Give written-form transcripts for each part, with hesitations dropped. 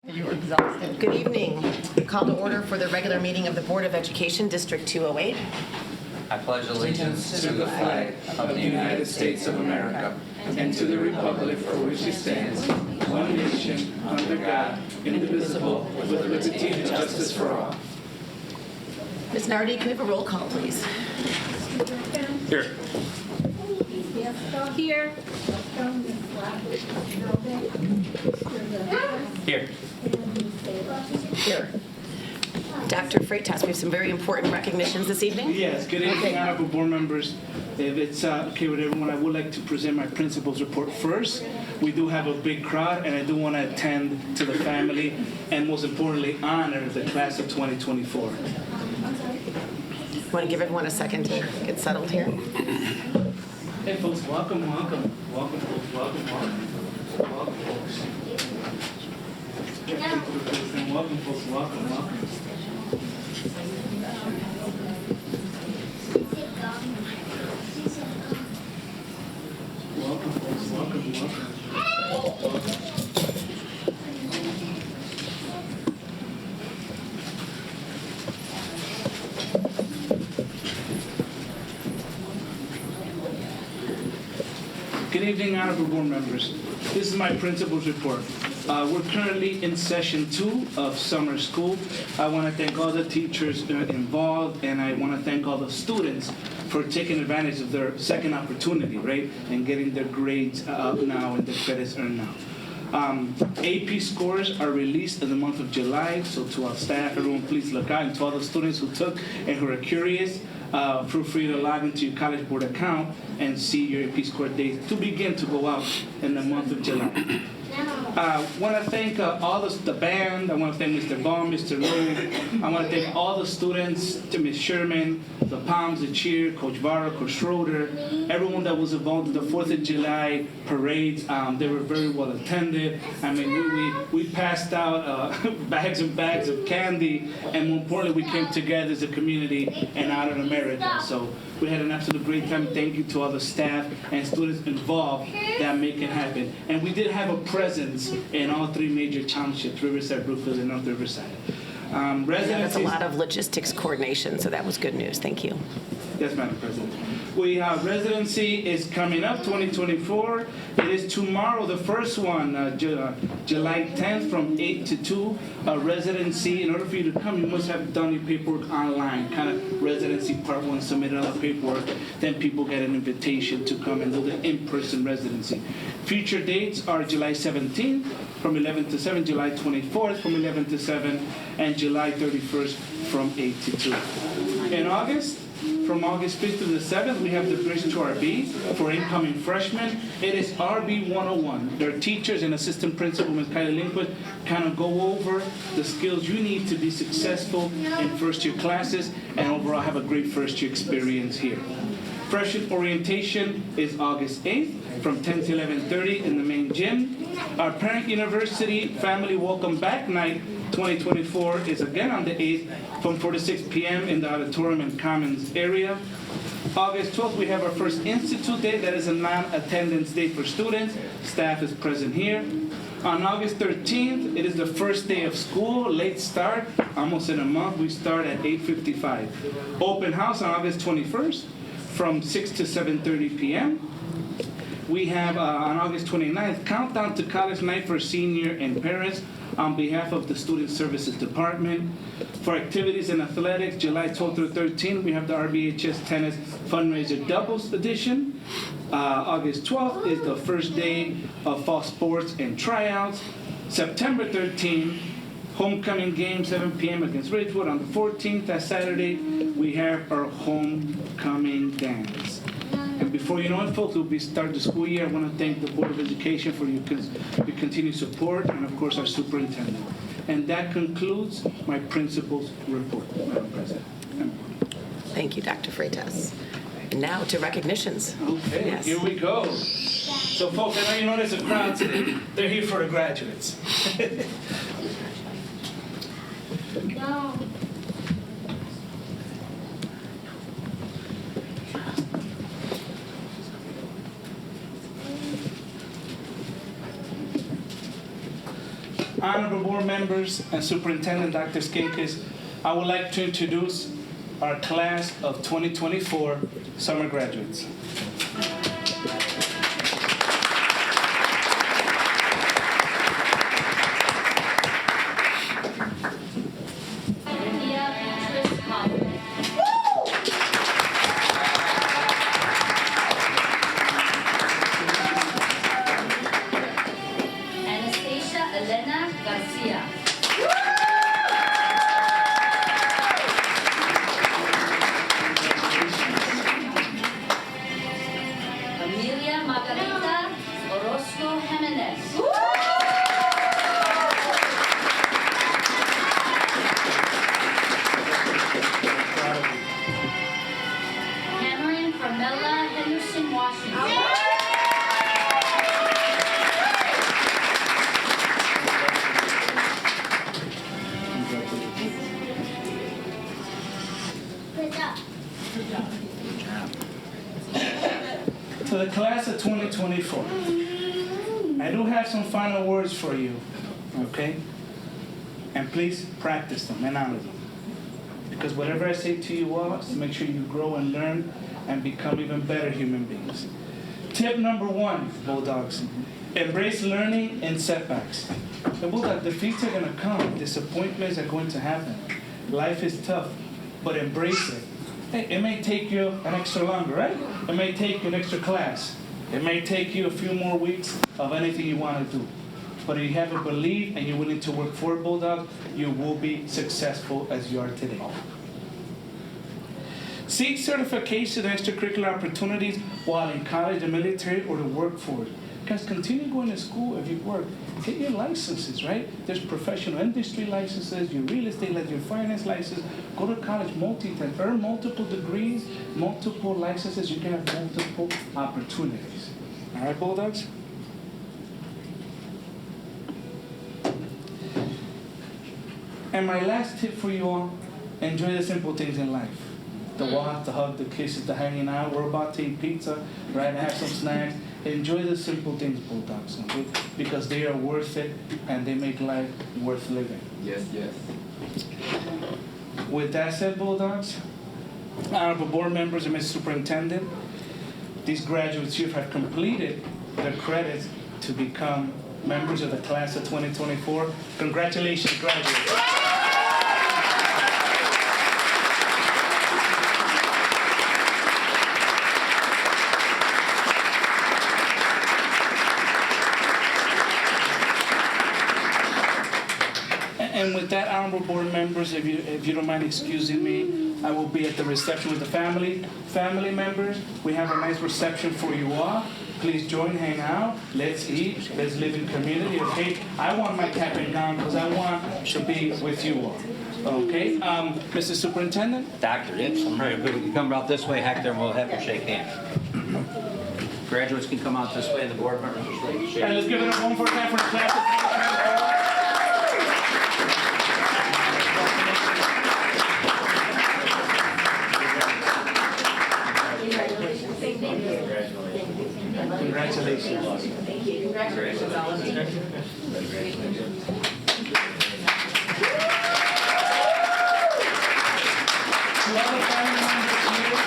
You're exhausted. Good evening. Call to order for the regular meeting of the Board of Education, District 208. I pledge allegiance to the flag of the United States of America and to the republic for which it stands, one nation, under God, indivisible, with liberty and justice for all. Ms. Nardi, can we have a roll call, please? Here. Here. Here. Here. Dr. Freitas, we have some very important recognitions this evening. Yes, good evening, honorable board members. If it's okay with everyone, I would like to present my principal's report first. We do have a big crowd, and I do want to attend to the family and, most importantly, honor the class of 2024. Want to give everyone a second to get settled here? Hey, folks, welcome, welcome. Welcome, folks, welcome, welcome. Welcome, folks. Welcome, folks, welcome, welcome. Welcome, folks. Welcome, welcome. Good evening, honorable board members. This is my principal's report. We're currently in session 2 of summer school. I want to thank all the teachers involved, and I want to thank all the students for taking advantage of their second opportunity, right, and getting their grades up now and the credits earned now. AP scores are released in the month of July, so to our staff, everyone please look out, and to all the students who took and who are curious, feel free to log into your College Board account and see your AP score dates to begin to go out in the month of July. I want to thank all the band. I want to thank Mr. Baum, Mr. Lowe. I want to thank all the students, to Ms. Sherman, the Palms, the Cheer, Coach Vara, Coach Schroeder, everyone that was involved in the 4th of July parades. They were very well attended. I mean, we passed out bags and bags of candy, and more importantly, we came together as a community and honored America. So we had an absolute great time. Thank you to all the staff and students involved that make it happen. And we did have a presence in all 3 major townships, Riverside, Brookfield, and North Riverside. Yeah, that's a Residencies. lot of logistics coordination, so that was good news. Thank you. Yes, Madam President. Residency is coming up, 2024. It is tomorrow, the first one, July 10th from 8 to 2. Residency, in order for you to come, you must have done your paperwork online, kind of residency part 1, submitted all the paperwork. Then people get an invitation to come and do the in-person residency. Future dates are July 17th from 11 to 7, July 24th from 11 to 7, and July 31st from 8 to 2. In August, from August 5th to the 7th, we have the Bridge to RB for incoming freshmen. It is RB 101. Their teachers and assistant principal, Ms. Kylie Lindquist, kind of go over the skills you need to be successful in first-year classes and overall have a great first-year experience here. Freshman orientation is August 8th from 10 to 11:30 in the main gym. Our Parent University Family Welcome Back Night 2024 is again on the 8th from 4 to 6 p.m. in the auditorium and commons area. August 12th, we have our first Institute Day. That is a non-attendance day for students. Staff is present here. On August 13th, it is the first day of school, late start, almost in a month. We start at 8:55. Open house on August 21st from 6 to 7:30 p.m. We have on August 29th, Countdown to College Night for senior and parents on behalf of the Student Services Department. For activities and athletics, July 12th through 13th, we have the RBHS Tennis Fundraiser Doubles Edition. August 12th is the first day of fall sports and tryouts. September 13th, homecoming game, 7 p.m. against Ridgewood. On the 14th, that Saturday, we have our homecoming dance. And before you know it, folks, we'll start the school year. I want to thank the Board of Education for your continued support, and of course our superintendent. And that concludes my principal's report, Madam President. Thank you, Dr. Freitas. And now to recognitions. Okay, Yes. Here we go. So, folks, I know you notice a crowd today. They're here for the graduates. No. Honorable board members and Superintendent Dr. Skinkis, I would like to introduce our class of 2024 summer graduates. To the class of 2024, I do have some final words for you, okay? And please practice them and honor them. Because whatever I say to you all is to make sure you grow and learn and become even better human beings. Tip number 1, Bulldogs, embrace learning and setbacks. The Bulldog, defeats are gonna come, disappointments are going to happen. Life is tough, but embrace it. Hey, it may take you an extra longer, right? It may take you an extra class. It may take you a few more weeks of anything you want to do. But if you have a belief and you're willing to work for it, Bulldog, you will be successful as you are today. Seek certification and extracurricular opportunities while in college, the military, or the workforce. Guys, continue going to school if you work. Get your licenses, right? There's professional industry licenses, your real estate license, your finance license. Go to college, multitask, earn multiple degrees, multiple licenses. You can have multiple opportunities. All right, Bulldogs? And my last tip for you all, enjoy the simple things in life. The walk, the hug, the kisses, the hanging out. We're about to eat pizza, right? Have some snacks. Enjoy the simple things, Bulldogs, okay? Because they are worth it and they make life worth living. Yes, yes. With that said, Bulldogs, honorable board members and Mr. Superintendent, these graduates here have completed their credits to become members of the class of 2024. Congratulations, graduates. And with that, honorable board members, if you don't mind excusing me, I will be at the reception with the family. Family members, we have a nice reception for you all. Please join, hang out, let's eat, let's live in community, okay? I want my cap and gown because I want to be with you all, okay? Mr. Superintendent? Dr. Ips, I'm ready. We can come out this way, Hector, and we'll have them shake hands. Graduates can come out this way, and the board members will shake hands. And let's give it up one more time for the class of 2024. Congratulations. Thank you. Congratulations, all of you. To all the family members here,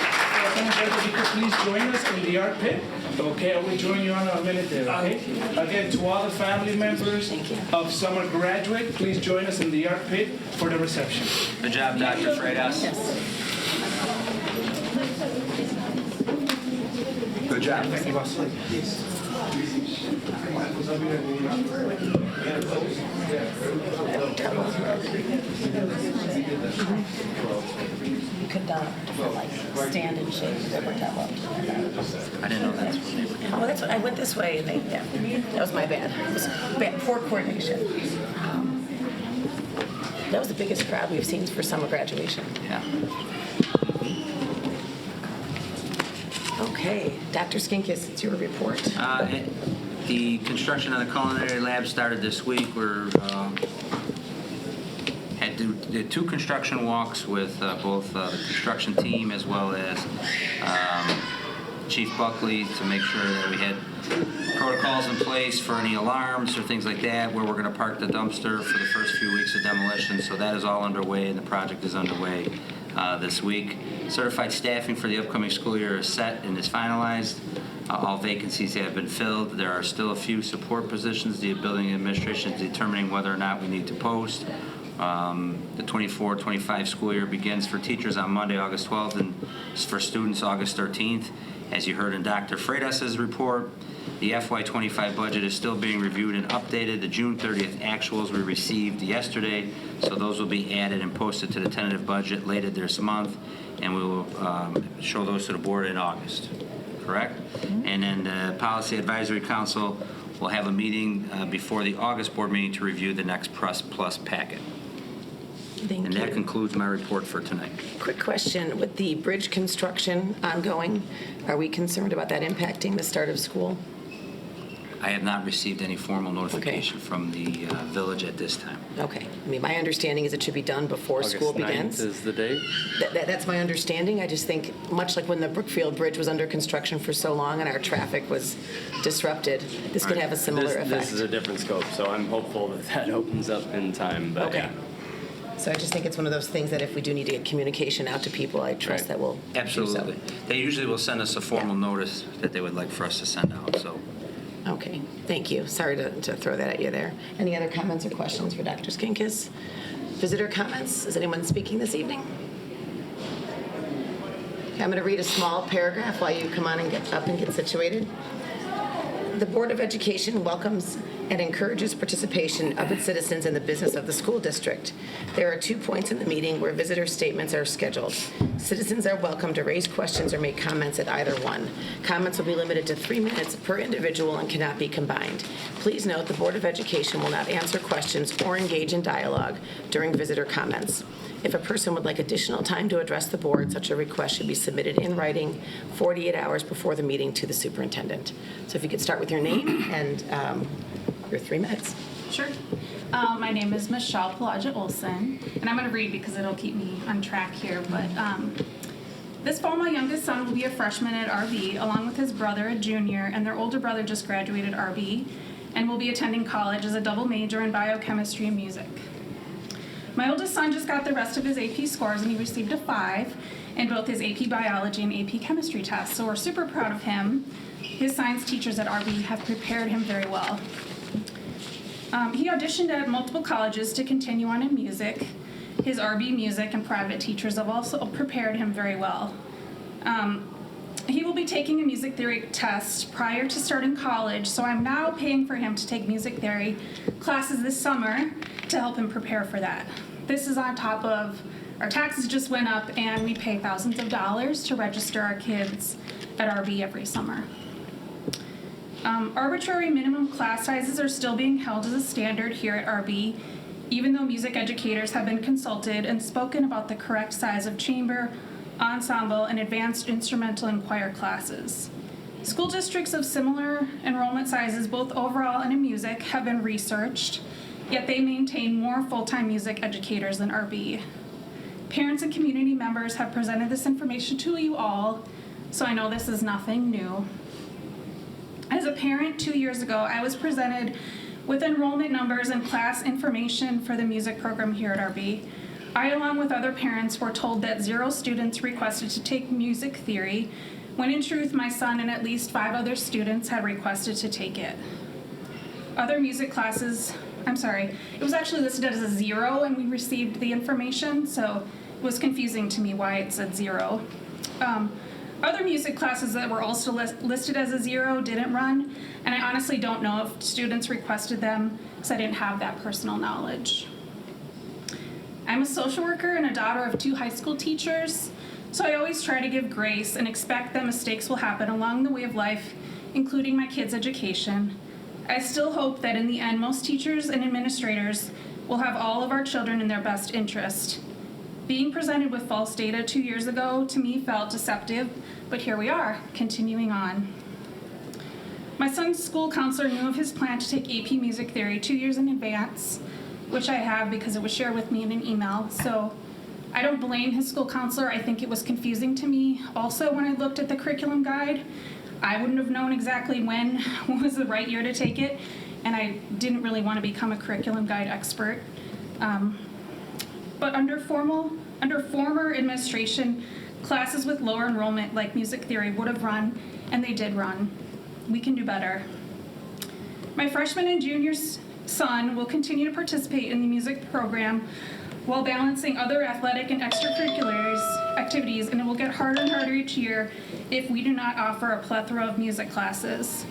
if you could please join us in the art pit. Okay, I will join you on a minute there, okay? Again, to all the family members of summer graduate, please join us in the art pit for the reception. Good job, Dr. Freitas. Good job. Thank you, boss. You could like stand and shake the towel. I didn't know that's what they were doing. Oh, that's what I went this way, and that was my bad. It was bad, poor coordination. That was the biggest crowd we've seen for summer graduation. Yeah. Okay, Dr. Skinkis, it's your report. The construction of the culinary lab started this week. We're did two construction walks with both the construction team as well as Chief Buckley to make sure that we had protocols in place for any alarms or things like that, where we're going to park the dumpster for the first few weeks of demolition. So that is all underway, and the project is underway this week. Certified staffing for the upcoming school year is set and is finalized. All vacancies have been filled. There are still a few support positions. The building administration is determining whether or not we need to post. The 24-25 school year begins for teachers on Monday, August 12th, and for students, August 13th. As you heard in Dr. Freitas' report, the FY25 budget is still being reviewed and updated. The June 30th actuals we received yesterday, so those will be added and posted to the tentative budget later this month, and we will show those to the board in August. Correct? And then the Policy Advisory Council will have a meeting before the August board meeting to review the next Plus packet. Thank And you. that concludes my report for tonight. Quick question, with the bridge construction ongoing, are we concerned about that impacting the start of school? I have not received any formal notification from the village at this time. Okay. I mean, my understanding is it should be done before school begins. August 9th is the date? That's my understanding. I just think, much like when the Brookfield Bridge was under construction for so long and our traffic was disrupted, this could have a similar effect. This is a different scope, so I'm hopeful that that opens up in time. But Okay. yeah. So I just think it's one of those things that if we do need to get communication out to people, I trust Right. that we'll do so. Absolutely. They usually will send us a formal notice that they would like for us to send out, so. Okay, thank you. Sorry to throw that at you there. Any other comments or questions for Dr. Skinkis? Visitor comments? Is anyone speaking this evening? Okay, I'm going to read a small paragraph while you come on and get up and get situated. The Board of Education welcomes and encourages participation of its citizens in the business of the school district. There are 2 points in the meeting where visitor statements are scheduled. Citizens are welcome to raise questions or make comments at either one. Comments will be limited to 3 minutes per individual and cannot be combined. Please note the Board of Education will not answer questions or engage in dialogue during visitor comments. If a person would like additional time to address the board, such a request should be submitted in writing 48 hours before the meeting to the superintendent. So if you could start with your name and your 3 minutes. Sure. My name is Michelle Pelagia Olson, and I'm going to read because it'll keep me on track here. But this fall, my youngest son will be a freshman at RB, along with his brother, a junior, and their older brother just graduated RB, and will be attending college as a double major in biochemistry and music. My oldest son just got the rest of his AP scores, and he received a 5 in both his AP biology and AP chemistry tests, so we're super proud of him. His science teachers at RB have prepared him very well. He auditioned at multiple colleges to continue on in music. His RB music and private teachers have also prepared him very well. He will be taking a music theory test prior to starting college, so I'm now paying for him to take music theory classes this summer to help him prepare for that. This is on top of our taxes just went up, and we pay thousands of dollars to register our kids at RB every summer. Arbitrary minimum class sizes are still being held as a standard here at RB, even though music educators have been consulted and spoken about the correct size of chamber, ensemble, and advanced instrumental and choir classes. School districts of similar enrollment sizes, both overall and in music, have been researched, yet they maintain more full-time music educators than RB. Parents and community members have presented this information to you all, so I know this is nothing new. As a parent 2 years ago, I was presented with enrollment numbers and class information for the music program here at RB. I, along with other parents, were told that 0 students requested to take music theory, when in truth my son and at least 5 other students had requested to take it. Other music classes, it was actually listed as a 0 when we received the information, so it was confusing to me why it said 0. Other music classes that were also listed as a 0 didn't run, and I honestly don't know if students requested them because I didn't have that personal knowledge. I'm a social worker and a daughter of 2 high school teachers, so I always try to give grace and expect that mistakes will happen along the way of life, including my kids' education. I still hope that in the end, most teachers and administrators will have all of our children in their best interest. Being presented with false data 2 years ago to me felt deceptive, but here we are, continuing on. My son's school counselor knew of his plan to take AP Music Theory 2 years in advance, which I have because it was shared with me in an email, so I don't blame his school counselor. I think it was confusing to me. Also, when I looked at the curriculum guide, I wouldn't have known exactly when was the right year to take it, and I didn't really want to become a curriculum guide expert. But under former administration, classes with lower enrollment like music theory would have run, and they did run. We can do better. My freshman and junior son will continue to participate in the music program while balancing other athletic and extracurriculars activities, and it will get harder and harder each year if we do not offer a plethora of music classes.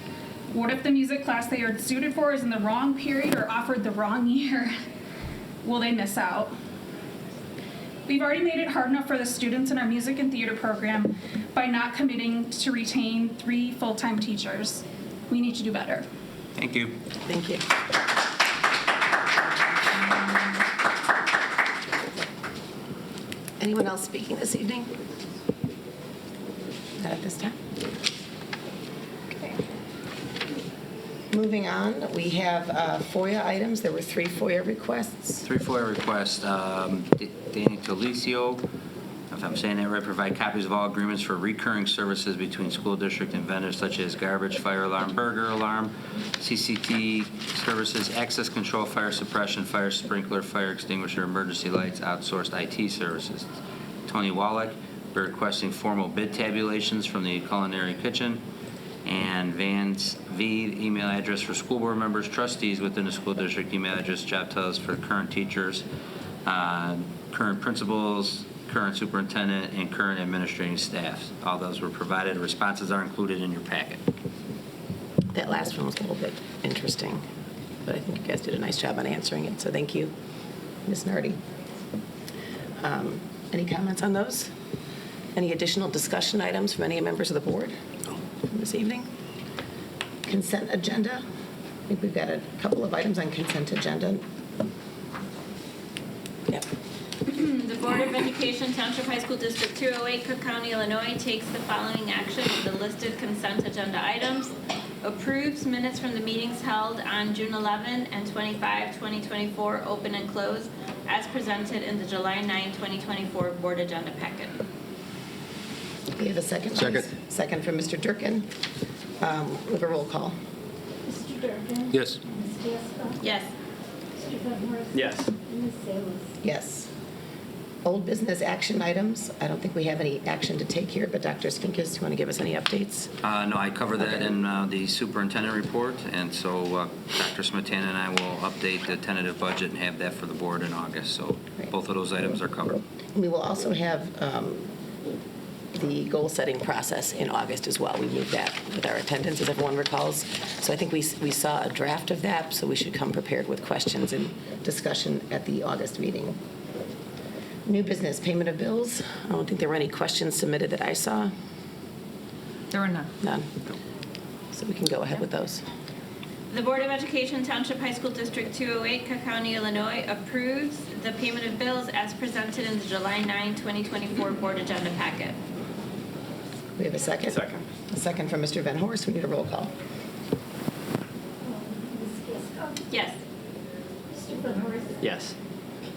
What if the music class they are suited for is in the wrong period or offered the wrong year? Will they miss out? We've already made it hard enough for the students in our music and theater program by not committing to retain 3 full-time teachers. We need to do better. Thank you. Thank you. Anyone else speaking this evening? Not at this time. Okay. Moving on, we have FOIA items. There were 3 FOIA requests. 3 FOIA requests. Danny Talicio, if I'm saying that right, provide copies of all agreements for recurring services between school district and vendors such as garbage, fire alarm, burglar alarm, CCT services, access control, fire suppression, fire sprinkler, fire extinguisher, emergency lights, outsourced IT services. Tony Wallach, we're requesting formal bid tabulations from the culinary kitchen. And Vance V, email address for school board members, trustees within the school district, email address, job titles for current teachers, current principals, current superintendent, and current administrating staff. All those were provided. Responses are included in your packet. That last one was a little bit interesting, but I think you guys did a nice job on answering it, so thank you, Ms. Nardi. Any comments on those? Any additional discussion items from any members of the board this evening? Consent agenda. I think we've got a couple of items on consent agenda. Yep. The Board of Education, Township High School District 208, Cook County, Illinois takes the following action with the listed consent agenda items. Approves minutes from the meetings held on June 11 and 25, 2024, open and closed, as presented in the July 9, 2024 board agenda packet. We have a second. Second. Please. Second from Mr. Durkin. With a roll call. Mr. Durkin? Yes. Ms. Gasko? Yes. Mr. Van Yes. And Ms. Salas? Yes. Old business action items. I don't think we have any action to take here, but Dr. Skinkis, do you want to give us any updates? No, I cover that in the superintendent report, and so Dr. Smetana and I will update the tentative budget and have that for the board in August. So Great. both of those items are covered. We will also have the goal-setting process in August as well. We moved that with our attendance, as everyone recalls. So I think we saw a draft of that, so we should come prepared with questions and discussion at the August meeting. New business, payment of bills. I don't think there were any questions submitted that I saw. There were none. None. So we can go ahead with those. The Board of Education, Township High School District 208, Cook County, Illinois approves the payment of bills as presented in the July 9, 2024 board agenda packet. We have a second? Second. A second from Mr. Van Horst. We need a roll call. Ms. Gasko? Yes. Mr. Van Horst? Yes.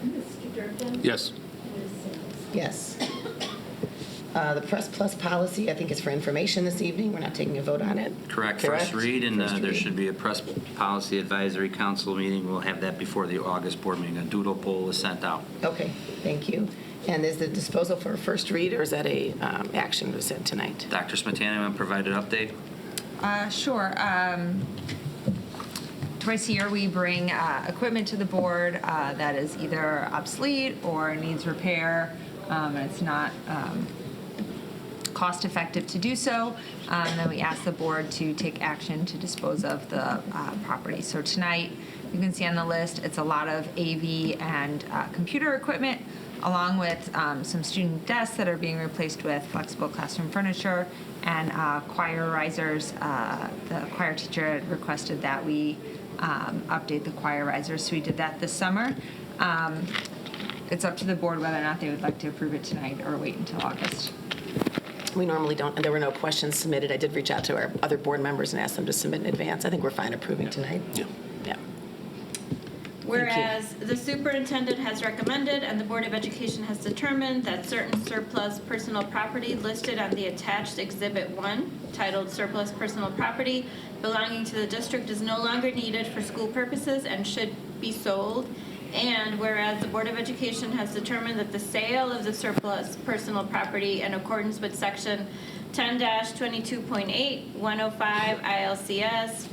Mr. Durkin? Yes. Ms. Salas? Yes. The Press Plus policy, I think, is for information this evening. We're not taking a vote on it. Correct. First read, and First there read. should be a press policy advisory council meeting. We'll have that before the August board meeting. A doodle poll is sent out. Okay, thank you. And is the disposal for a first read, or is that a action to set tonight? Dr. Smetana, want to provide an update? Sure. Twice a year, we bring equipment to the board that is either obsolete or needs repair, and it's not cost-effective to do so. Then we ask the board to take action to dispose of the property. So tonight, you can see on the list, it's a lot of AV and computer equipment, along with some student desks that are being replaced with flexible classroom furniture and choir risers. The choir teacher had requested that we update the choir risers, so we did that this summer. It's up to the board whether or not they would like to approve it tonight or wait until August. We normally don't, and there were no questions submitted. I did reach out to our other board members and ask them to submit in advance. I think we're fine approving tonight. Yeah. Yeah. Whereas the superintendent has recommended and the Board of Education has determined that certain surplus personal property listed on the attached Exhibit 1, titled Surplus Personal Property, belonging to the district is no longer needed for school purposes and should be sold. And whereas the Board of Education has determined that the sale of the surplus personal property in accordance with Section 10-22.8, 105 ILCS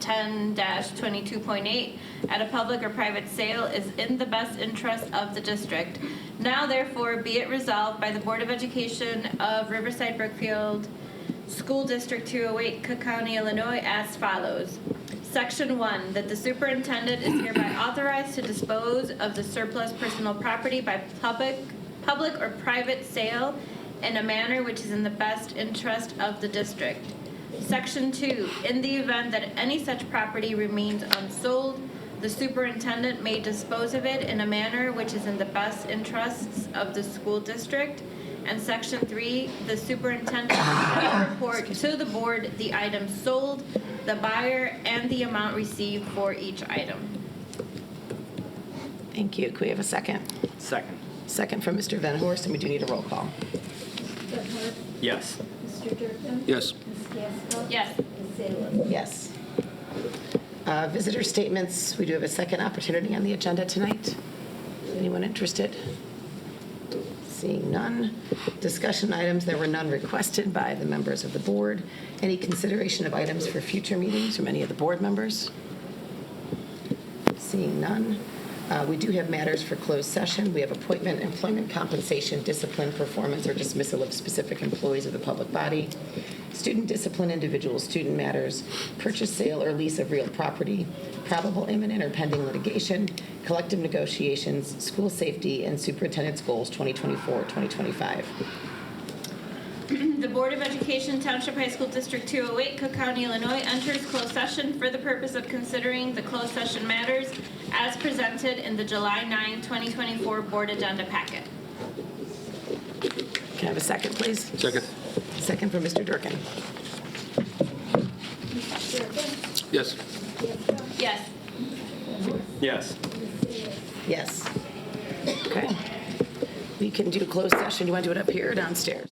510-22.8 at a public or private sale is in the best interest of the district. Now therefore be it resolved by the Board of Education of Riverside Brookfield School District 208, Cook County, Illinois as follows. Section 1, that the superintendent is hereby authorized to dispose of the surplus personal property by public or private sale in a manner which is in the best interest of the district. Section 2, in the event that any such property remains unsold, the superintendent may dispose of it in a manner which is in the best interests of the school district. And Section 3, the superintendent shall report to the board the items sold, the buyer, and the amount received for each item. Thank you. Could we have a second? Second. Second from Mr. Van Horst, and we do need a roll call. Van Horst, Yes. Mr. Durkin. Yes. Ms. Gasko. Yes. Ms. Salas. Yes. Visitor statements, we do have a second opportunity on the agenda tonight. Anyone interested? Seeing none. Discussion items, there were none requested by the members of the board. Any consideration of items for future meetings from any of the board members? Seeing none. We do have matters for closed session. We have appointment, employment compensation, discipline, performance, or dismissal of specific employees of the public body, student discipline, individual student matters, purchase, sale, or lease of real property, probable imminent or pending litigation, collective negotiations, school safety, and superintendent's goals 2024-2025. The Board of Education, Township High School District 208, Cook County, Illinois, enters closed session for the purpose of considering the closed session matters as presented in the July 9, 2024 board agenda packet. Can I have a second, please? Second. Second from Mr. Durkin. Mr. Durkin. Yes. Gasko. Yes. Yes. Ms. Salas. Yes. Okay. We can do closed session. You want to do it up here or downstairs?